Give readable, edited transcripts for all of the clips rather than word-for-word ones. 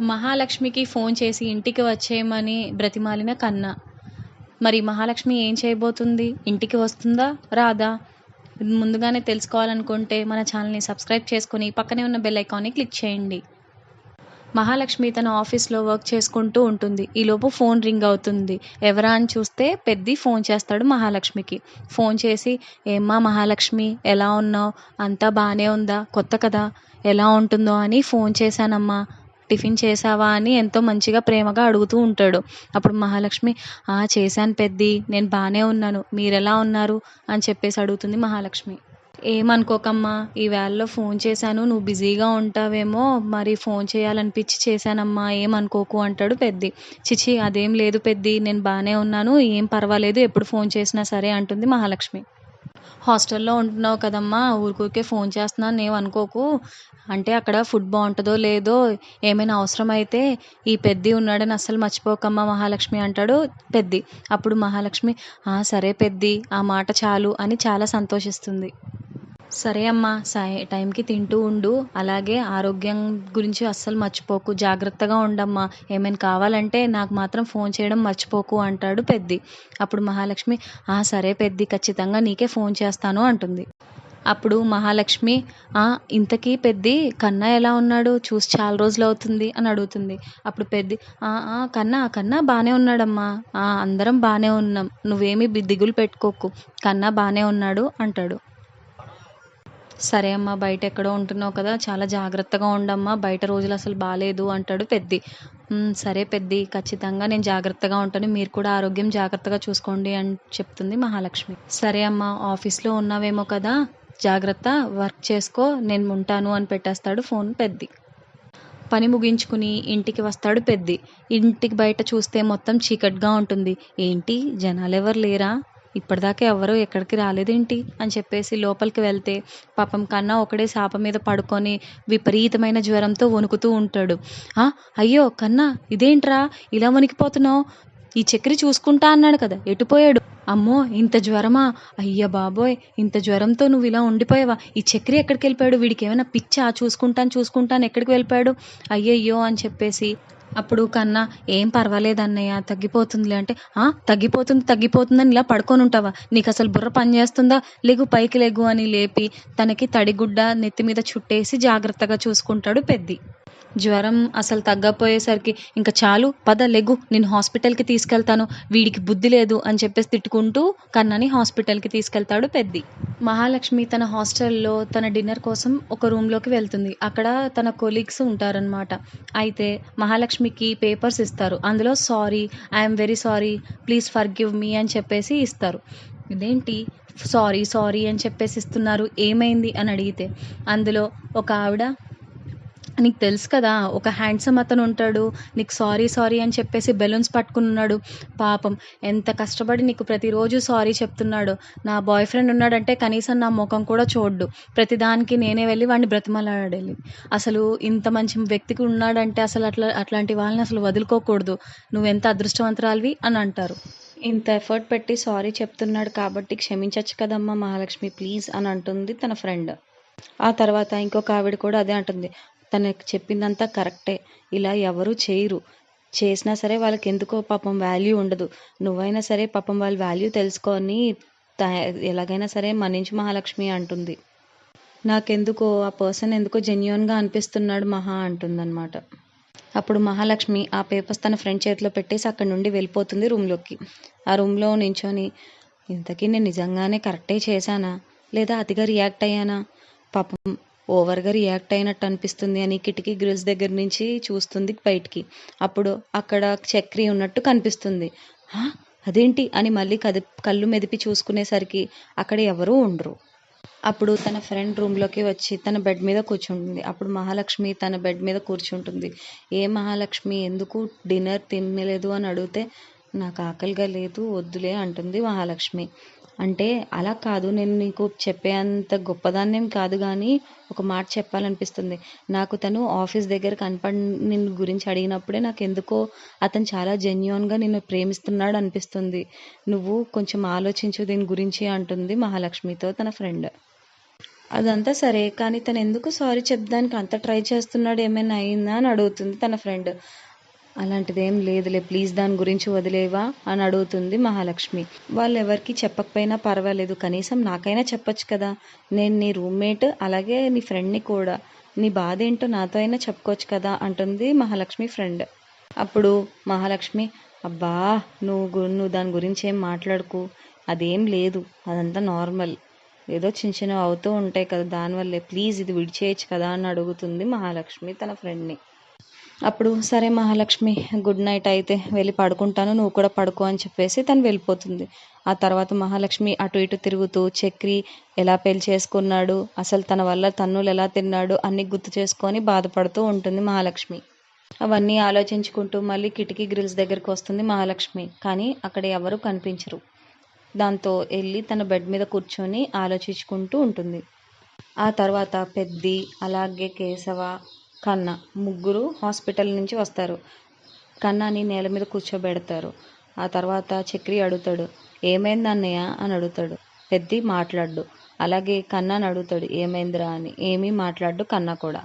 మహాలక్ష్మికి ఫోన్ చేసి ఇంటికి వచ్చేయమని బ్రతిమాలిన కన్న. మరి మహాలక్ష్మి ఏం చేయబోతుంది? ఇంటికి వస్తుందా? రాదా? ముందుగానే తెలుసుకోవాలనుకుంటే మన ఛానల్ని సబ్స్క్రైబ్ చేసుకుని పక్కనే ఉన్న బెల్ ఐకాన్ని క్లిక్ చేయండి. మహాలక్ష్మి తన ఆఫీస్లో వర్క్ చేసుకుంటూ ఉంటుంది. ఈలోపు ఫోన్ రింగ్ అవుతుంది. ఎవరా అని చూస్తే పెద్ది ఫోన్ చేస్తాడు మహాలక్ష్మికి. ఫోన్ చేసి, ఏమ్మా మహాలక్ష్మి, ఎలా ఉన్నావు? అంతా బాగానే ఉందా? కొత్త కదా, ఎలా ఉంటుందో అని ఫోన్ చేశానమ్మా, టిఫిన్ చేసావా అని ఎంతో మంచిగా ప్రేమగా అడుగుతూ ఉంటాడు. అప్పుడు మహాలక్ష్మి, చేశాను పెద్ది, నేను బాగానే ఉన్నాను, మీరెలా ఉన్నారు అని చెప్పేసి అడుగుతుంది మహాలక్ష్మి. ఏమనుకోకమ్మా, ఈ వేళలో ఫోన్ చేశాను, నువ్వు బిజీగా ఉంటావేమో, మరి ఫోన్ చేయాలనిపించి చేశానమ్మా, ఏమనుకోకు అంటాడు పెద్ది. చిచి, అదేం లేదు పెద్ది, నేను బాగానే ఉన్నాను, ఏం పర్వాలేదు, ఎప్పుడు ఫోన్ చేసినా సరే అంటుంది మహాలక్ష్మి. హాస్టల్లో ఉంటున్నావు కదమ్మా, ఊరికే ఫోన్ చేస్తున్నాను ఏమనుకోకు, అంటే అక్కడ ఫుడ్ బాగుంటుందో లేదో, ఏమైనా అవసరమైతే ఈ పెద్ది ఉన్నాడని అస్సలు మర్చిపోకమ్మా మహాలక్ష్మి అంటాడు పెద్ది. అప్పుడు మహాలక్ష్మి, సరే పెద్ది, ఆ మాట చాలు అని చాలా సంతోషిస్తుంది. సరే అమ్మా, టైంకి తింటూ ఉండు, అలాగే ఆరోగ్యం గురించి అస్సలు మర్చిపోకు, జాగ్రత్తగా ఉండమ్మా, ఏమైనా కావాలంటే నాకు మాత్రం ఫోన్ చేయడం మర్చిపోకు అంటాడు పెద్ది. అప్పుడు మహాలక్ష్మి, సరే పెద్ది, ఖచ్చితంగా నీకే ఫోన్ చేస్తాను అంటుంది. అప్పుడు మహాలక్ష్మి, ఇంతకీ పెద్ది, కన్నా ఎలా ఉన్నాడు, చూసి చాలా రోజులు అవుతుంది అని అడుగుతుంది. అప్పుడు పెద్ది, కన్నా బాగానే ఉన్నాడమ్మా, అందరం బాగానే ఉన్నాం, నువ్వేమీ దిగులు పెట్టుకోకు, కన్నా బాగానే ఉన్నాడు అంటాడు. సరే అమ్మా, బయట ఎక్కడో ఉంటున్నావు కదా, చాలా జాగ్రత్తగా ఉండమ్మా, బయట రోజులు అసలు బాగాలేదు అంటాడు పెద్ది. సరే పెద్ది, ఖచ్చితంగా నేను జాగ్రత్తగా ఉంటాను, మీరు కూడా ఆరోగ్యం జాగ్రత్తగా చూసుకోండి అని చెప్తుంది మహాలక్ష్మి. సరే అమ్మా, ఆఫీస్లో ఉన్నావేమో కదా, జాగ్రత్త, వర్క్ చేసుకో, నేను ఉంటాను అని పెట్టేస్తాడు ఫోన్ పెద్ది. పని ముగించుకుని ఇంటికి వస్తాడు పెద్ది. ఇంటికి బయట చూస్తే మొత్తం చీకటిగా ఉంటుంది. ఏంటి, జనాలు ఎవరు లేరా, ఇప్పటిదాకా ఎవరు ఎక్కడికి రాలేదేంటి అని చెప్పేసి లోపలికి వెళ్తే పాపం కన్నా ఒకడే శాప మీద పడుకొని విపరీతమైన జ్వరంతో వణుకుతూ ఉంటాడు. అయ్యో కన్నా, ఇదేంట్రా ఇలా వణికిపోతున్నావు, ఈ చక్రి చూసుకుంటా అన్నాడు కదా, ఎటుపోయాడు? అమ్మో, ఇంత జ్వరమా, అయ్య బాబోయ్, ఇంత జ్వరంతో నువ్వు ఇలా ఉండిపోయావా, ఈ చక్రి ఎక్కడికి వెళ్ళిపోయాడు, వీడికి ఏమైనా పిచ్చా, చూసుకుంటాను ఎక్కడికి వెళ్ళిపోయాడు, అయ్యయ్యో అని చెప్పేసి. అప్పుడు కన్నా, ఏం పర్వాలేదు అన్నయ్య, తగ్గిపోతుందిలే అంటే, తగ్గిపోతుందని ఇలా పడుకొని ఉంటావా, నీకు అసలు బుర్ర పని చేస్తుందా, లెగు పైకి లెగు అని లేపి తనకి తడిగుడ్డ నెత్తి మీద చుట్టేసి జాగ్రత్తగా చూసుకుంటాడు పెద్ది. జ్వరం అసలు తగ్గపోయేసరికి, ఇంకా చాలు పద లెగు, నేను హాస్పిటల్కి తీసుకెళ్తాను, వీడికి బుద్ధి లేదు అని చెప్పేసి తిట్టుకుంటూ కన్నాని హాస్పిటల్కి తీసుకెళ్తాడు పెద్ది. మహాలక్ష్మి తన హాస్టల్లో తన డిన్నర్ కోసం ఒక రూమ్లోకి వెళ్తుంది. అక్కడ తన కొలీగ్స్ ఉంటారనమాట. అయితే మహాలక్ష్మికి పేపర్స్ ఇస్తారు. అందులో sorry, I'm very sorry, please forgive me అని చెప్పేసి ఇస్తారు. ఇదేంటి సారీ అని చెప్పేసి ఇస్తున్నారు, ఏమైంది అని అడిగితే అందులో ఒక ఆవిడ, నీకు తెలుసు కదా, ఒక హ్యాండ్సమ్ అతను ఉంటాడు, నీకు సారీ అని చెప్పేసి బెలూన్స్ పట్టుకుని ఉన్నాడు, పాపం ఎంత కష్టపడి నీకు ప్రతిరోజు సారీ చెప్తున్నాడు, నా బాయ్ ఫ్రెండ్ ఉన్నాడంటే కనీసం నా ముఖం కూడా చూడ్డు, ప్రతిదానికి నేనే వెళ్ళి వాడిని బ్రతిమలాడాలి, అసలు ఇంత మంచి వ్యక్తికి ఉన్నాడంటే అసలు అట్లాంటి వాళ్ళని అసలు వదులుకోకూడదు, నువ్వెంత అదృష్టవంతురాలివి అని అంటారు. ఇంత ఎఫర్ట్ పెట్టి సారీ చెప్తున్నాడు కాబట్టి క్షమించచ్చు కదమ్మా మహాలక్ష్మి, ప్లీజ్ అని అంటుంది తన ఫ్రెండ్. ఆ తర్వాత ఇంకొక ఆవిడ కూడా అదే అంటుంది, తనకు చెప్పిందంతా కరెక్టే, ఇలా ఎవరు చేయరు, చేసినా సరే వాళ్ళకి ఎందుకో పాపం వాల్యూ ఉండదు, నువ్వైనా సరే పాపం వాళ్ళ వాల్యూ తెలుసుకొని ఎలాగైనా సరే మన్నించు మహాలక్ష్మి అంటుంది. నాకెందుకో ఆ పర్సన్ ఎందుకో జెన్యూన్గా అనిపిస్తున్నాడు మహా అంటుందన్నమాట. అప్పుడు మహాలక్ష్మి ఆ పేపర్స్ తన ఫ్రెండ్ చేతిలో పెట్టేసి అక్కడి నుండి వెళ్ళిపోతుంది రూమ్లోకి. ఆ రూమ్లో నించొని, ఇంతకీ నేను నిజంగానే కరెక్టే చేశానా, లేదా అతిగా రియాక్ట్ అయ్యానా, పాపం ఓవర్గా రియాక్ట్ అయినట్టు అనిపిస్తుంది అని కిటికీ గ్రిల్స్ దగ్గర నుంచి చూస్తుంది బయటికి. అప్పుడు అక్కడ చక్రి ఉన్నట్టు కనిపిస్తుంది. అదేంటి అని మళ్ళీ కళ్ళు మెదిపి చూసుకునేసరికి అక్కడ ఎవరూ ఉండరు. అప్పుడు తన ఫ్రెండ్ రూమ్లోకి వచ్చి తన బెడ్ మీద కూర్చుంటుంది. అప్పుడు మహాలక్ష్మి తన బెడ్ మీద కూర్చుంటుంది. ఏ మహాలక్ష్మి, ఎందుకు డిన్నర్ తినలేదు అని అడిగితే, నాకు ఆకలిగా లేదు, వద్దులే అంటుంది మహాలక్ష్మి. అంటే అలా కాదు, నేను నీకు చెప్పేంత గొప్పదాన్నేం కాదు, కానీ ఒక మాట చెప్పాలనిపిస్తుంది. నాకు తను ఆఫీస్ దగ్గర నిన్ను గురించి అడిగినప్పుడే నాకు ఎందుకో అతను చాలా జెన్యూన్గా నిన్ను ప్రేమిస్తున్నాడు అనిపిస్తుంది, నువ్వు కొంచెం ఆలోచించు దీని గురించి అంటుంది మహాలక్ష్మితో తన ఫ్రెండ్. అదంతా సరే కానీ తను ఎందుకు సారీ చెప్దానికి అంత ట్రై చేస్తున్నాడు, ఏమైనా అయిందా అని అడుగుతుంది తన ఫ్రెండ్. అలాంటిదేం లేదులే, ప్లీజ్ దాని గురించి వదిలేవా అని అడుగుతుంది మహాలక్ష్మి. వాళ్ళు ఎవరికి చెప్పకపోయినా పర్వాలేదు, కనీసం నాకైనా చెప్పొచ్చు కదా, నేను నీ రూమ్మేట్ అలాగే నీ ఫ్రెండ్ని కూడా, నీ బాధ ఏంటో నాతో అయినా చెప్పుకోవచ్చు కదా అంటుంది మహాలక్ష్మి ఫ్రెండ్. అప్పుడు మహాలక్ష్మి, అబ్బా నువ్వు దాని గురించి ఏం మాట్లాడుకు, అదేం లేదు, అదంతా నార్మల్, ఏదో చిన్న చిన్నవి అవుతూ ఉంటాయి కదా దానివల్లే, ప్లీజ్ ఇది విడిచేయచ్చు కదా అని అడుగుతుంది మహాలక్ష్మి తన ఫ్రెండ్ని. అప్పుడు సరే మహాలక్ష్మి గుడ్ నైట్, అయితే వెళ్ళి పడుకుంటాను, నువ్వు కూడా పడుకో అని చెప్పేసి తను వెళ్ళిపోతుంది. ఆ తర్వాత మహాలక్ష్మి అటు ఇటు తిరుగుతూ చక్రి ఎలా పెళ్లి చేసుకున్నాడు, అసలు తన వల్ల తన్నులు ఎలా తిన్నాడు అన్ని గుర్తు చేసుకొని బాధపడుతూ ఉంటుంది మహాలక్ష్మి. అవన్నీ ఆలోచించుకుంటూ మళ్ళీ కిటికీ గ్రిల్స్ దగ్గరికి వస్తుంది మహాలక్ష్మి, కానీ అక్కడ ఎవరు కనిపించరు. దాంతో వెళ్ళి తన బెడ్ మీద కూర్చొని ఆలోచించుకుంటూ ఉంటుంది. ఆ తర్వాత పెద్ది అలాగే కేశవ కన్న ముగ్గురు హాస్పిటల్ నుంచి వస్తారు. కన్నాని నేల మీద కూర్చోబెడతారు. ఆ తర్వాత చక్రి అడుగుతాడు, ఏమైంది అన్నయ్య అని అడుగుతాడు. పెద్ది మాట్లాడు. అలాగే కన్నాని అడుగుతాడు, ఏమైందిరా అని. ఏమీ మాట్లాడు కన్నా కూడా.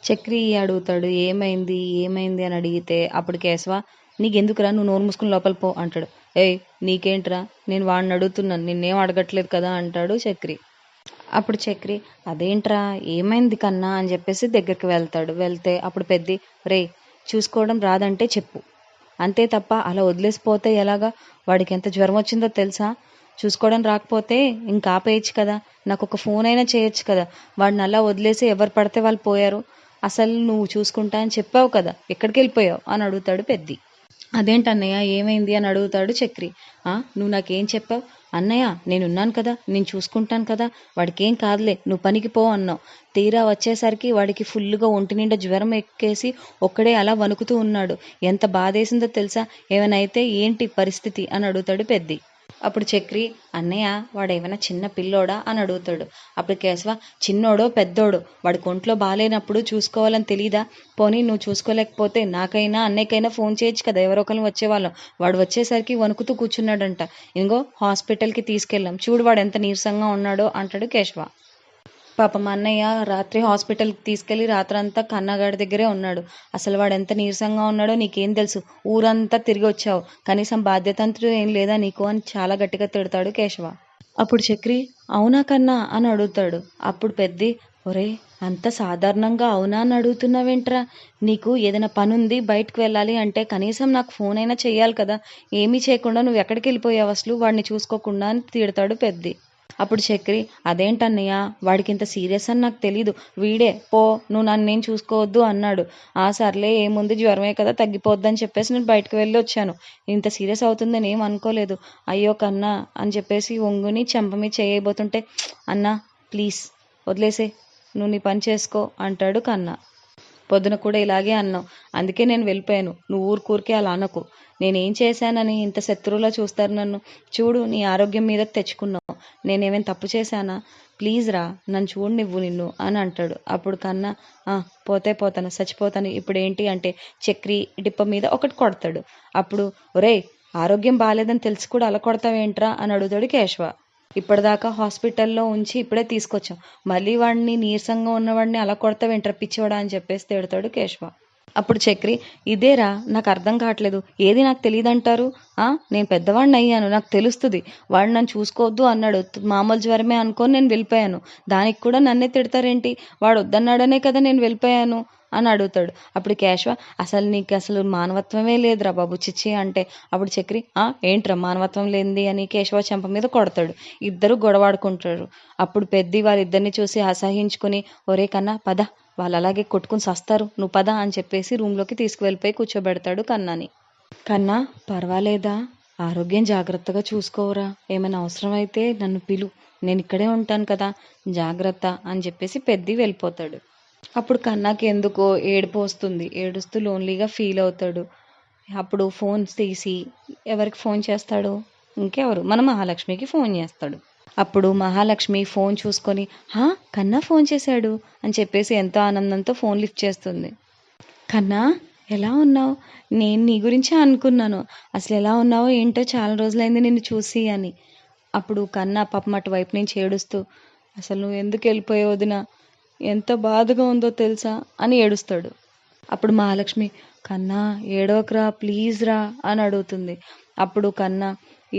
చక్రి అడుగుతాడు, ఏమైంది ఏమైంది అని అడిగితే అప్పుడు కేశవ, నీకెందుకురా, నువ్వు నోరు మూసుకుని లోపల పో అంటాడు. ఏయ్ నీకేంట్రా, నేను వాడిని అడుగుతున్నాను, నిన్నేం అడగట్లేదు కదా అంటాడు చక్రి. అప్పుడు చక్రి, అదేంట్రా ఏమైంది కన్నా అని చెప్పేసి దగ్గరికి వెళ్తాడు. వెళ్తే అప్పుడు పెద్ది, రే చూసుకోవడం రాదంటే చెప్పు, అంతే తప్ప అలా వదిలేసిపోతే ఎలాగా, వాడికి ఎంత జ్వరం వచ్చిందో తెలుసా, చూసుకోవడం రాకపోతే ఇంకా ఆపేయచ్చు కదా, నాకు ఒక ఫోన్ అయినా చేయొచ్చు కదా, వాడిని అలా వదిలేసి ఎవరు పడితే వాళ్ళు పోయారు, అసలు నువ్వు చూసుకుంటా అని చెప్పావు కదా, ఎక్కడికి వెళ్ళిపోయావు అని అడుగుతాడు పెద్ది. అదేంటన్నయ్య ఏమైంది అని అడుగుతాడు చక్రి. నువ్వు నాకేం చెప్పావు, అన్నయ్య నేనున్నాను కదా, నేను చూసుకుంటాను కదా, వాడికి ఏం కాదులే, నువ్వు పనికి పో అన్నావు. తీరా వచ్చేసరికి వాడికి ఫుల్గా ఒంటి నిండా జ్వరం ఎక్కేసి ఒక్కడే అలా వణుకుతూ ఉన్నాడు, ఎంత బాధేసిందో తెలుసా, ఏమైనా అయితే ఏంటి పరిస్థితి అని అడుగుతాడు పెద్ది. అప్పుడు చక్రి, అన్నయ్య వాడేమైనా చిన్న పిల్లోడా అని అడుగుతాడు. అప్పుడు కేశవ, చిన్నోడో పెద్దోడో వాడికి ఒంట్లో బాగాలేనప్పుడు చూసుకోవాలని తెలీదా, పోనీ నువ్వు చూసుకోలేకపోతే నాకైనా అన్నయ్యకైనా ఫోన్ చేయొచ్చు కదా, ఎవరో ఒకరిని వచ్చేవాళ్ళం, వాడు వచ్చేసరికి వణుకుతూ కూర్చున్నాడంట, ఇంకో హాస్పిటల్కి తీసుకెళ్ళాం, చూడు వాడు ఎంత నీరసంగా ఉన్నాడో అంటాడు కేశవ. పాపం అన్నయ్య రాత్రి హాస్పిటల్కి తీసుకెళ్ళి రాత్రంతా కన్నగాడి దగ్గరే ఉన్నాడు, అసలు వాడు ఎంత నీరసంగా ఉన్నాడో నీకేం తెలుసు, ఊరంతా తిరిగి వచ్చావు, కనీసం బాధ్యతంత్రం ఏం లేదా నీకు అని చాలా గట్టిగా తిడతాడు కేశవ. అప్పుడు చక్రి, అవునా కన్నా అని అడుగుతాడు. అప్పుడు పెద్ది, ఒరే అంత సాధారణంగా అవునా అని అడుగుతున్నావేంట్రా, నీకు ఏదైనా పని ఉంది బయటకు వెళ్ళాలి అంటే కనీసం నాకు ఫోన్ అయినా చెయ్యాలి కదా, ఏమీ చేయకుండా నువ్వు ఎక్కడికి వెళ్ళిపోయావు అసలు వాడిని చూసుకోకుండా అని తిడతాడు పెద్ది. అప్పుడు చక్రి, అదేంటన్నయ్య వాడికి ఇంత సీరియస్ అని నాకు తెలీదు, వీడే పో నువ్వు నన్ను నేను చూసుకోవద్దు అన్నాడు, సర్లే ఏముంది జ్వరమే కదా తగ్గిపోద్దని చెప్పేసి నేను బయటకు వెళ్ళి వచ్చాను, ఇంత సీరియస్ అవుతుందని ఏం అనుకోలేదు, అయ్యో కన్నా అని చెప్పేసి ఒంగుని చెంప మీద చేయబోతుంటే, అన్నా ప్లీజ్ వదిలేసే, నువ్వు నీ పని చేసుకో అంటాడు కన్నా. పొద్దున కూడా ఇలాగే అన్నావు, అందుకే నేను వెళ్ళిపోయాను, నువ్వు ఊరికే అలా అనకు, నేనేం చేశానని ఇంత శత్రువులా చూస్తారు నన్ను, చూడు నీ ఆరోగ్యం మీద తెచ్చుకున్నావు, నేనేమైనా తప్పు చేశానా, ప్లీజ్ రా నన్ను చూడు నువ్వు నిన్ను అని అంటాడు. అప్పుడు కన్నా, పోతే పోతాను చచ్చిపోతాను ఇప్పుడు ఏంటి అంటే చక్రి డిప్ప మీద ఒకటి కొడతాడు. అప్పుడు ఒరేయ్ ఆరోగ్యం బాగాలేదని తెలిసి కూడా అలా కొడతావేంట్రా అని అడుగుతాడు కేశవ. ఇప్పటిదాకా హాస్పిటల్లో ఉంచి ఇప్పుడే తీసుకొచ్చాం, మళ్ళీ వాడిని నీరసంగా ఉన్నవాడిని అలా కొడతావేంట్రా పిచ్చివాడా అని చెప్పేసి తిడతాడు కేశవ. అప్పుడు చక్రి, ఇదేరా నాకు అర్థం కావట్లేదు, ఏది నాకు తెలియదంటారు, నేను పెద్దవాడిని అయ్యాను నాకు తెలుస్తుంది, వాడు నన్ను చూసుకోవద్దు అన్నాడు, మామూలు జ్వరమే అనుకొని నేను వెళ్ళిపోయాను, దానికి కూడా నన్నే తిడతారేంటి, వాడు వద్దన్నాడనే కదా నేను వెళ్ళిపోయాను అని అడుగుతాడు. అప్పుడు కేశవ, అసలు నీకు అసలు మానవత్వమే లేదురా బాబు చిచ్చి అంటే అప్పుడు చక్రి, ఏంట్రా మానవత్వం లేనిది అని కేశవ చెంప మీద కొడతాడు. ఇద్దరు గొడవాడుకుంటారు. అప్పుడు పెద్ది వాళ్ళిద్దరిని చూసి అసహించుకుని, ఒరే కన్నా పద, వాళ్ళు అలాగే కొట్టుకుని సస్తారు, నువ్వు పద అని చెప్పేసి రూమ్లోకి తీసుకువెళ్ళిపోయి కూర్చోబెడతాడు కన్నాని. కన్నా పర్వాలేదా, ఆరోగ్యం జాగ్రత్తగా చూసుకోవరా, ఏమైనా అవసరమైతే నన్ను పిలు, నేను ఇక్కడే ఉంటాను కదా, జాగ్రత్త అని చెప్పేసి పెద్ది వెళ్ళిపోతాడు. అప్పుడు కన్నాకి ఎందుకో ఏడుపు వస్తుంది, ఏడుస్తూ లోన్లీగా ఫీల్ అవుతాడు. అప్పుడు ఫోన్ తీసి ఎవరికి ఫోన్ చేస్తాడు, ఇంకెవరు మన మహాలక్ష్మికి ఫోన్ చేస్తాడు. అప్పుడు మహాలక్ష్మి ఫోన్ చూసుకొని, కన్నా ఫోన్ చేశాడు అని చెప్పేసి ఎంతో ఆనందంతో ఫోన్ లిఫ్ట్ చేస్తుంది. కన్నా ఎలా ఉన్నావు, నేను నీ గురించే అనుకున్నాను, అసలు ఎలా ఉన్నావో ఏంటో చాలా రోజులైంది నిన్ను చూసి అని. అప్పుడు కన్నా పాపం అటు వైపు నుంచి ఏడుస్తూ, అసలు నువ్వు ఎందుకు వెళ్ళిపోయావు వదిన, ఎంత బాధగా ఉందో తెలుసా అని ఏడుస్తాడు. అప్పుడు మహాలక్ష్మి, కన్నా ఏడవకరా ప్లీజ్ రా అని అడుగుతుంది. అప్పుడు కన్నా,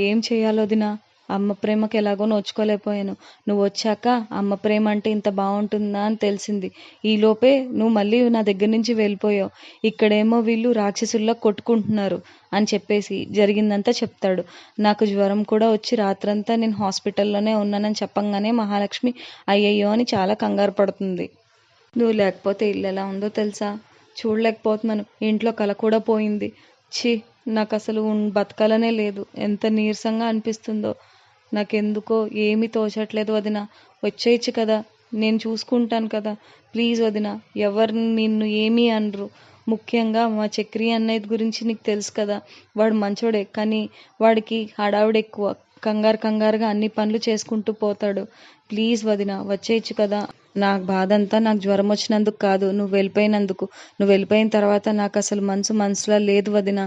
ఏం చేయాలో వదినా, అమ్మ ప్రేమకి ఎలాగో నోచుకోలేకపోయాను. నువ్వు వచ్చాక అమ్మ ప్రేమ అంటే ఇంత బాగుంటుందా అని తెలిసింది. ఈలోపే నువ్వు మళ్ళీ నా దగ్గర నుంచి వెళ్ళిపోయావు. ఇక్కడేమో వీళ్ళు రాక్షసుల్లా కొట్టుకుంటున్నారు అని చెప్పేసి జరిగిందంతా చెప్తాడు. నాకు జ్వరం కూడా వచ్చి రాత్రంతా నేను హాస్పిటల్లోనే ఉన్నానని చెప్పంగానే మహాలక్ష్మి అయ్యయ్యో అని చాలా కంగారు పడుతుంది. నువ్వు లేకపోతే ఇల్లు ఎలా ఉందో తెలుసా, చూడలేకపోతున్నాను, ఇంట్లో కల కూడా పోయింది. ఛీ, నాకు అసలు బతకాలనే లేదు, ఎంత నీరసంగా అనిపిస్తుందో. నాకెందుకో ఏమీ తోచట్లేదు వదిన, వచ్చేయచ్చు కదా, నేను చూసుకుంటాను కదా, ప్లీజ్ వదిన, ఎవరు నిన్ను ఏమీ అనరు. ముఖ్యంగా మా చక్రి అన్నయ్య గురించి నీకు తెలుసు కదా, వాడు మంచోడే, కానీ వాడికి హడావుడి ఎక్కువ, కంగారు కంగారుగా అన్ని పనులు చేసుకుంటూ పోతాడు. ప్లీజ్ వదిన వచ్చేయచ్చు కదా. నాకు బాధ అంతా నాకు జ్వరం వచ్చినందుకు కాదు, నువ్వు వెళ్ళిపోయినందుకు. నువ్వు వెళ్ళిపోయిన తర్వాత నాకు అసలు మనసులా లేదు వదిన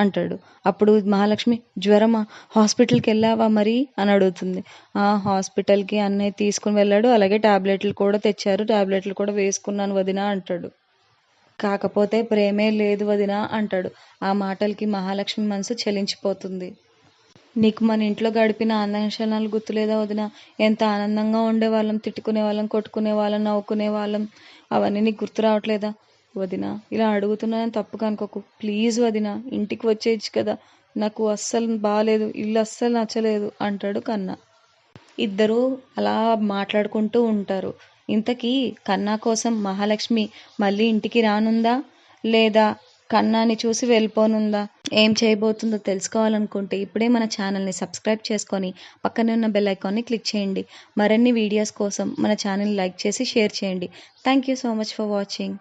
అంటాడు. అప్పుడు మహాలక్ష్మి, జ్వరమా, హాస్పిటల్కి వెళ్ళావా మరి అని అడుగుతుంది. హాస్పిటల్కి అన్నయ్య తీసుకుని వెళ్ళాడు, అలాగే టాబ్లెట్లు కూడా తెచ్చారు, టాబ్లెట్లు కూడా వేసుకున్నాను వదిన అంటాడు. కాకపోతే ప్రేమే లేదు వదిన అంటాడు. ఆ మాటలకి మహాలక్ష్మి మనసు చలించిపోతుంది. నీకు మన ఇంట్లో గడిపిన ఆనంద క్షణాలు గుర్తులేదా వదిన, ఎంత ఆనందంగా ఉండేవాళ్ళం, తిట్టుకునే వాళ్ళం, కొట్టుకునే వాళ్ళం, నవ్వుకునే వాళ్ళం, అవన్నీ నీకు గుర్తు రావట్లేదా వదిన? ఇలా అడుగుతున్నానని తప్పుగా అనుకోకు, ప్లీజ్ వదిన, ఇంటికి వచ్చేయచ్చు కదా, నాకు అస్సలు బాగాలేదు, ఇల్లు అస్సలు నచ్చలేదు అంటాడు కన్నా. ఇద్దరూ అలా మాట్లాడుకుంటూ ఉంటారు. ఇంతకీ కన్నా కోసం మహాలక్ష్మి మళ్ళీ ఇంటికి రానుందా, లేదా కన్నాని చూసి వెళ్ళిపోనుందా, ఏం చేయబోతుందో తెలుసుకోవాలనుకుంటే ఇప్పుడే మన ఛానల్ని సబ్స్క్రైబ్ చేసుకొని పక్కనే ఉన్న బెల్ ఐకాన్ని క్లిక్ చేయండి. మరిన్ని వీడియోస్ కోసం మన ఛానల్ని లైక్ చేసి షేర్ చేయండి. Thank you so much for watching.